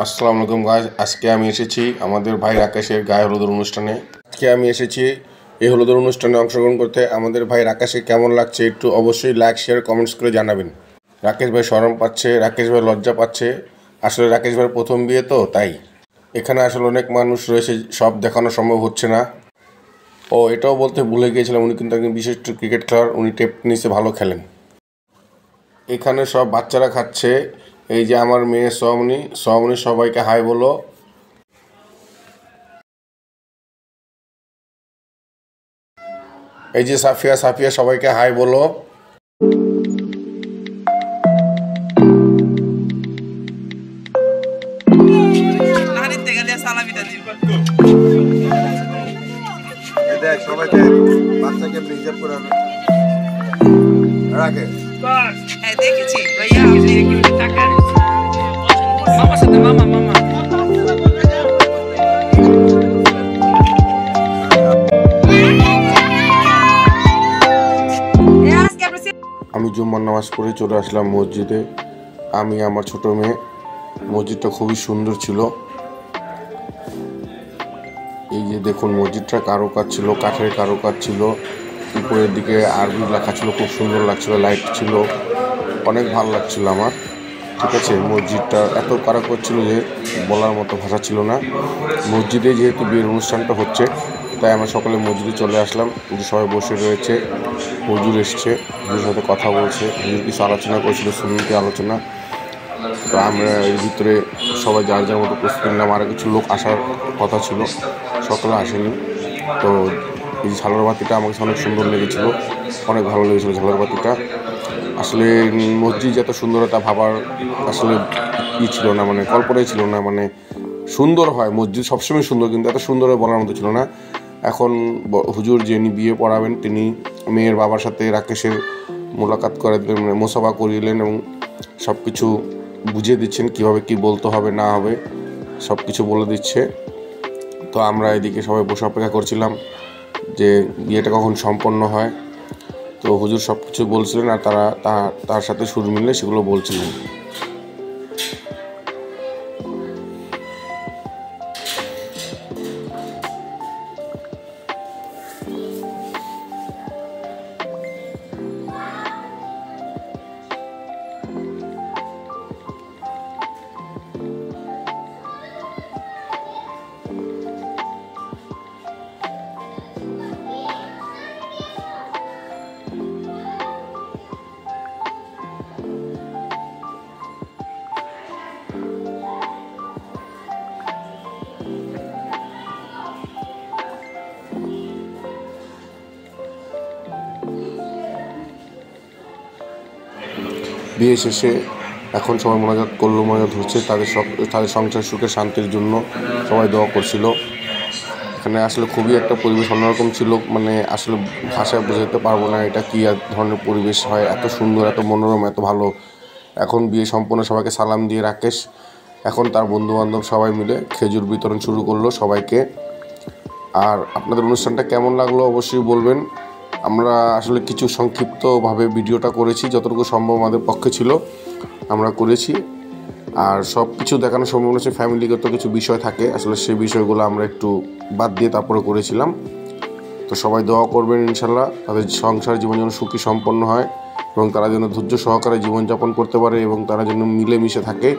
আসসালামু আলাইকুম গাইস, আজকে আমি এসেছি আমাদের ভাই রাকেশের গায়ে হলুদের অনুষ্ঠানে। আজকে আমি এসেছি এই হলুদের অনুষ্ঠানে অংশগ্রহণ করতে। আমাদের ভাই রাকেশকে কেমন লাগছে একটু অবশ্যই লাইক শেয়ার কমেন্টস করে জানাবেন। রাকেশ ভাই শরম পাচ্ছে, রাকেশ ভাই লজ্জা পাচ্ছে। আসলে রাকেশ ভাইয়ের প্রথম বিয়ে তো তাই। এখানে আসলে অনেক মানুষ রয়েছে, সব দেখানো সম্ভব হচ্ছে না। ও এটাও বলতে ভুলে গিয়েছিলাম, উনি কিন্তু একজন বিশিষ্ট ক্রিকেট খেলোয়াড়, উনি টেনিসে ভালো খেলেন। এখানে সব বাচ্চারা খাচ্ছে। এই যে আমার মেয়ে সোয়ামনি, সোয়ামনি সবাইকে হাই বলো। এই যে সাফিয়া, সাফিয়া সবাইকে হাই বলো। দেখ সবাইকে বাচ্চাকে প্রিজার্ভ করে রাখে। হ্যাঁ দেখেছি ভাইয়া, আপনি একটু টাকা মামার সাথে মামা আমি জুম্মার নামাজ পড়ে চলে আসলাম মসজিদে। আমি আমার ছোট মেয়ে। মসজিদটা খুবই সুন্দর ছিল। এই যে দেখুন মসজিদটা কারুকাজ ছিল, কাঠের কারুকাজ ছিল, উপরের দিকে আরবি লেখা ছিল, খুব সুন্দর লাগছিল, লাইট ছিল, অনেক ভালো লাগছিল আমার। ঠিক আছে, মসজিদটা এত কারুকাজ ছিল যে বলার মতো ভাষা ছিল না। মসজিদে যেহেতু বিয়ের অনুষ্ঠানটা হচ্ছে তাই আমরা সকলে মসজিদে চলে আসলাম। যে সবাই বসে রয়েছে, হুজুর এসছে, হুজুরের সাথে কথা বলছে, হুজুর কিছু আলোচনা করেছিল, সুন্নতি আলোচনা। তো আমরা এর ভিতরে সবাই যার যার মতো প্রস্তুতি নিলাম। আরও কিছু লোক আসার কথা ছিল, সকলে আসেনি। তো এই ঝালর বাতিটা আমাকে অনেক সুন্দর লেগেছিলো, অনেক ভালো লেগেছিলো ঝালর বাতিটা। আসলে মসজিদ এত সুন্দরতা ভাবার আসলে ছিল না, মানে কল্পনাই ছিল না। মানে সুন্দর হয় মসজিদ, সবসময় সুন্দর, কিন্তু এত সুন্দর বলার মতো ছিল না। এখন হুজুর যিনি বিয়ে পড়াবেন তিনি মেয়ের বাবার সাথে রাকেশের মোলাকাত করে দিলেন, মানে মোসাফা করিলেন এবং সব কিছু বুঝিয়ে দিচ্ছেন কীভাবে কী বলতে হবে না হবে, সব কিছু বলে দিচ্ছে। তো আমরা এদিকে সবাই বসে অপেক্ষা করছিলাম যে বিয়েটা কখন সম্পন্ন হয়। তো হুজুর সব কিছু বলছিলেন আর তার সাথে সুর মিললে সেগুলো বলছিলেন। বিয়ে শেষে এখন সবাই মোনাজাত করলো, মোনাজাত হচ্ছে তাদের সংসার সুখে শান্তির জন্য সবাই দোয়া করছিল। এখানে আসলে খুবই একটা পরিবেশ অন্যরকম ছিল, মানে আসলে ভাষায় বোঝাতে পারবো না এটা কী ধরনের পরিবেশ হয়, এত সুন্দর, এত মনোরম, এত ভালো। এখন বিয়ে সম্পূর্ণ, সবাইকে সালাম দিয়ে রাকেশ এখন তার বন্ধুবান্ধব সবাই মিলে খেজুর বিতরণ শুরু করলো সবাইকে। আর আপনাদের অনুষ্ঠানটা কেমন লাগলো অবশ্যই বলবেন। আমরা আসলে কিছু সংক্ষিপ্তভাবে ভিডিওটা করেছি, যতটুকু সম্ভব আমাদের পক্ষে ছিল আমরা করেছি। আর সব কিছু দেখানো সম্ভব হচ্ছে, ফ্যামিলিগত কিছু বিষয় থাকে, আসলে সেই বিষয়গুলো আমরা একটু বাদ দিয়ে তারপরে করেছিলাম। তো সবাই দোয়া করবেন ইনশাল্লাহ তাদের সংসার জীবন যেন সুখী সম্পন্ন হয় এবং তারা যেন ধৈর্য সহকারে জীবনযাপন করতে পারে এবং তারা যেন মিলেমিশে থাকে।